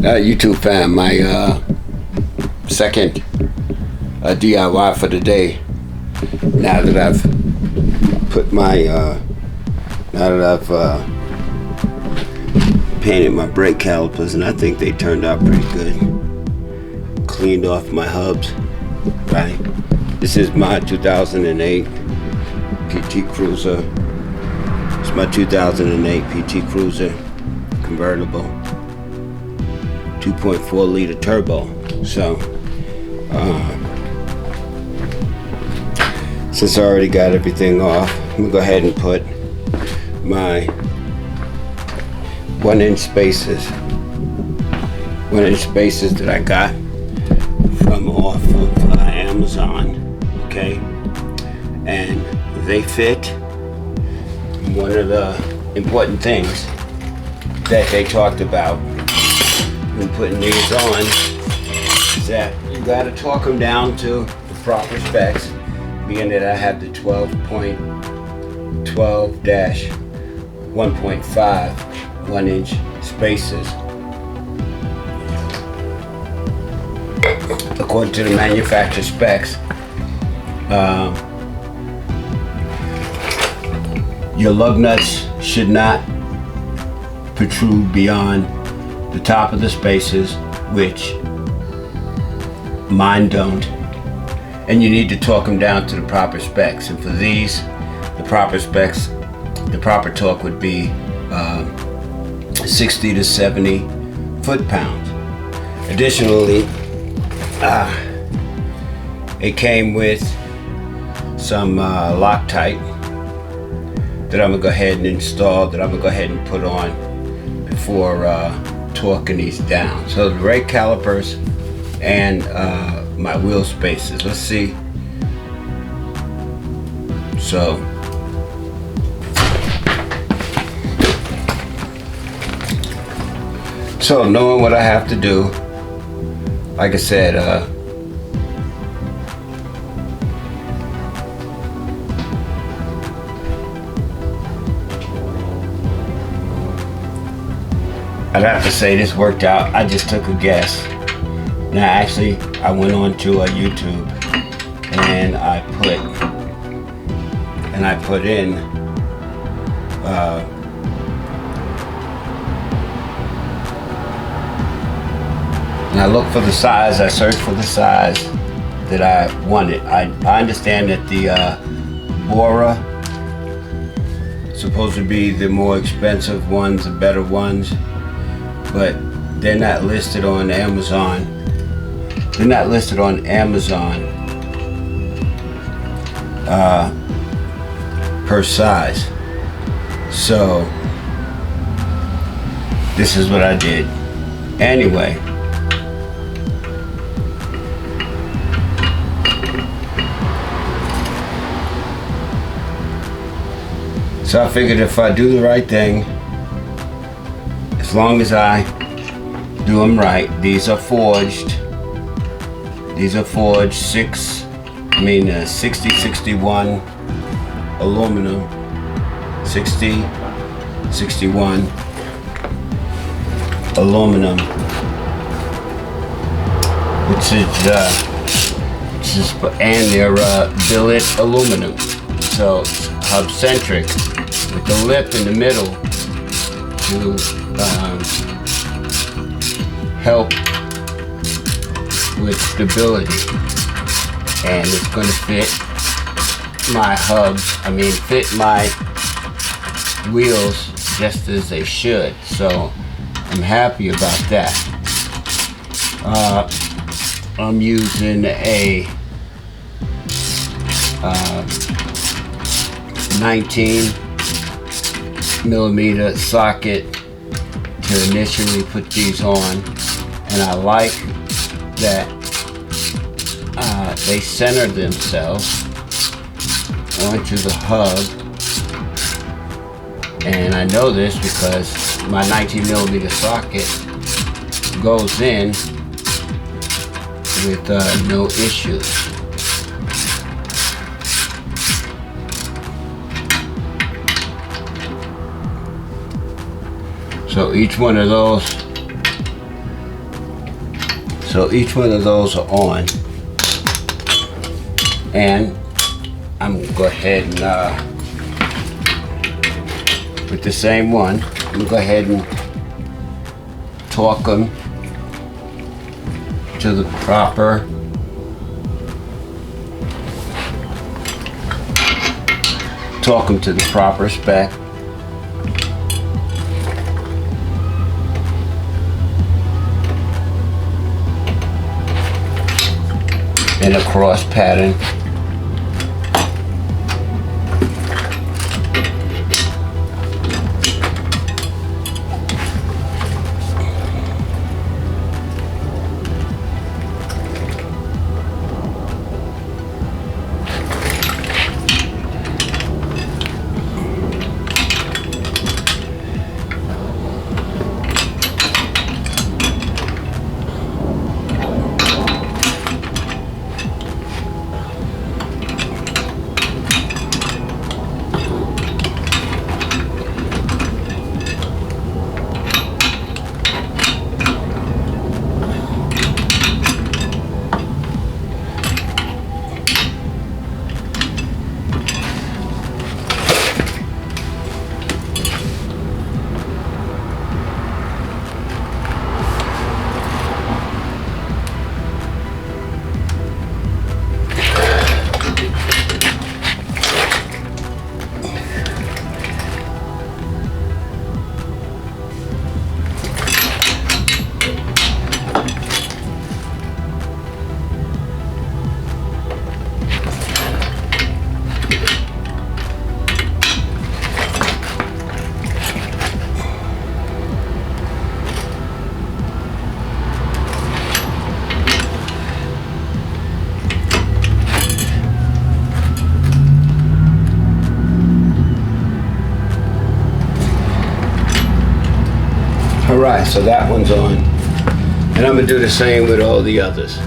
YouTube fam, my second DIY for the day. Now that I've put my, now that I've painted my brake calipers, and I think they turned out pretty good. Cleaned off my hubs, right? This is my 2008 PT Cruiser. It's my 2008 PT Cruiser convertible. 2.4 liter turbo. So since I already got everything off, I'm gonna go ahead and put my 1-inch spacers that I got from off of Amazon. Okay, and they fit. One of the important things that they talked about when putting these on is that you got to torque them down to the proper specs, being that I have the 12.1.5 1-inch spacers. According to the manufacturer specs, your lug nuts should not protrude beyond the top of the spacers, which mine don't, and you need to torque them down to the proper specs. And for these, the proper specs, the proper torque would be 60 to 70 foot-pounds. Additionally, it came with some Loctite that I'm gonna go ahead and install, that I'm gonna go ahead and put on before torquing these down. So the brake calipers and my wheel spacers. Let's see. So knowing what I have to do, like I said, I'd have to say this worked out. I just took a guess. Now actually, I went on to YouTube and I put in and I looked for the size. I searched for the size that I wanted. I understand that the Bora supposed to be the more expensive ones, the better ones, but they're not listed on Amazon. They're not listed on Amazon per size. So this is what I did. Anyway, so I figured if I do the right thing, as long as I do them right, these are forged 6061 aluminum, 6061 aluminum, which is and they're billet aluminum, so hub centric, with the lip in the middle to help with stability, and it's going to fit my hubs, fit my wheels just as they should, so I'm happy about that. I'm using a 19mm socket to initially put these on, and I like that they center themselves onto the hub, and I know this because my 19mm socket goes in with no issues. So each one of those So each one of those are on. And I'm gonna go ahead and, with the same one, I'm gonna go ahead and torque them to the proper spec. In a cross pattern. Alright, so that one's on. And I'm going to do the same with all the others.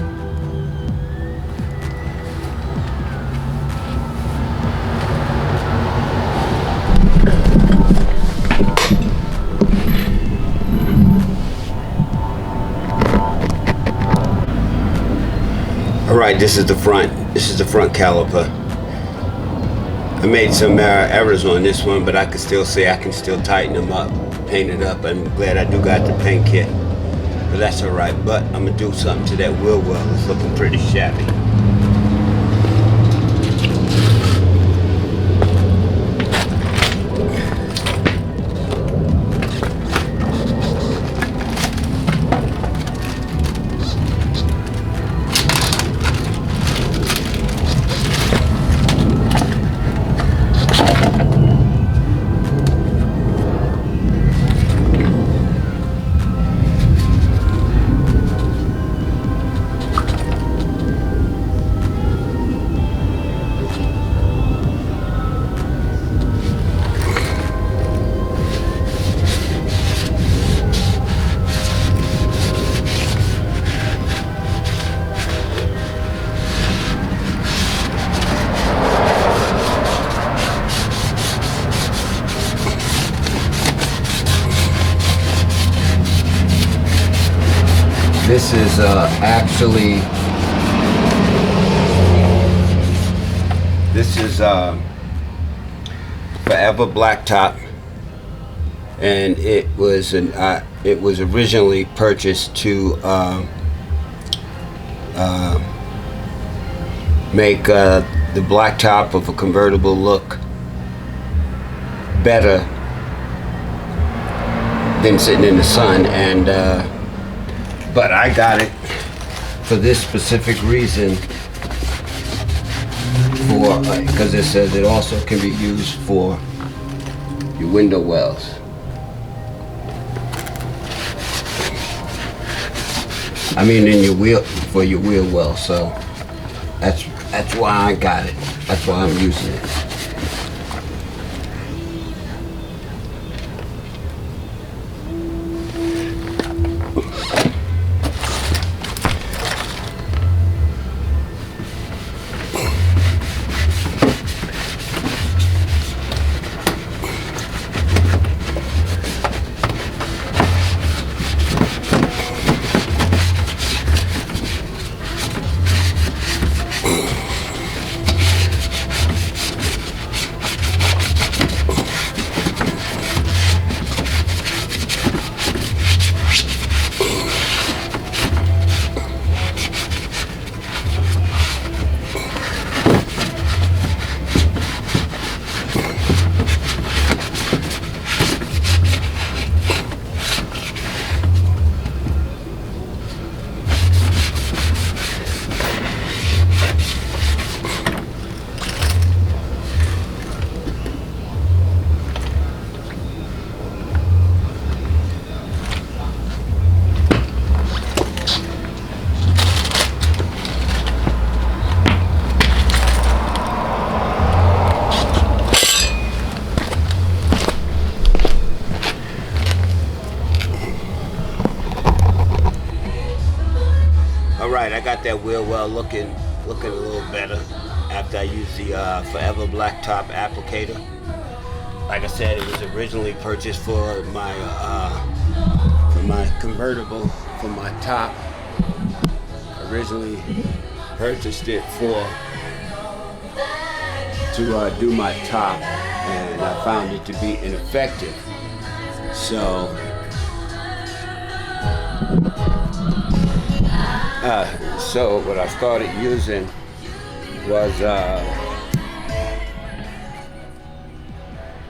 Alright, this is the front. This is the front caliper. I made some errors on this one, but I can still say I can still tighten them up, paint it up. I'm glad I do got the paint kit, but that's all right. But I'm gonna do something to that wheel well. It's looking pretty shabby. This is actually, this is Forever Blacktop, and it was originally purchased to make the blacktop of a convertible look better than sitting in the sun, and but I got it for this specific reason, for because it says it also can be used for your window wells. I mean, in your wheel, for your wheel well. So that's why I got it. That's why I'm using it. right, I got that wheel well looking a little better after I used the Forever Blacktop applicator. Like I said, it was originally purchased for my convertible, for my top. Originally purchased it to do my top, and I found it to be ineffective. So what I started using was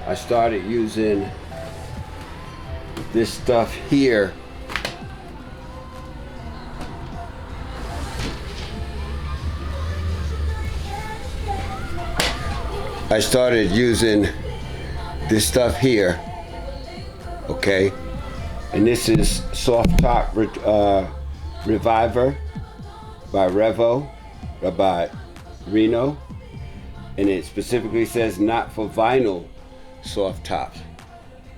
I started using this stuff here. I started using this stuff here, okay? And this is Soft Top Reviver by Revo, by Reno. And it specifically says not for vinyl soft tops.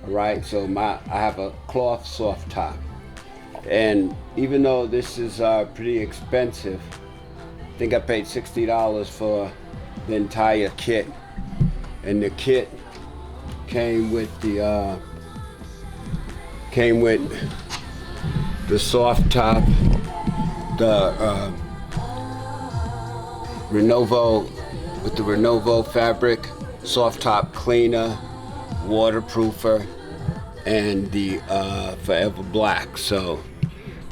All right, so I have a cloth soft top. And even though this is pretty expensive, I think I paid $60 for the entire kit. And the kit came with the soft top, the Renovo, with the Renovo fabric, soft top cleaner, waterproofer, and the Forever Black. So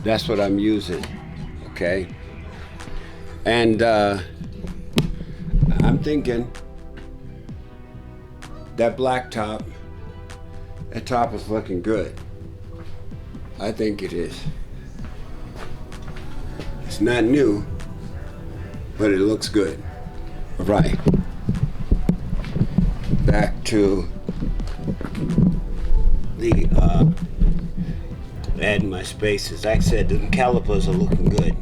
that's what I'm using, okay? And I'm thinking that black top, that top is looking good. I think it is. It's not new, but it looks good. All right. Back to the adding my spaces. Like I said, the calipers are looking good.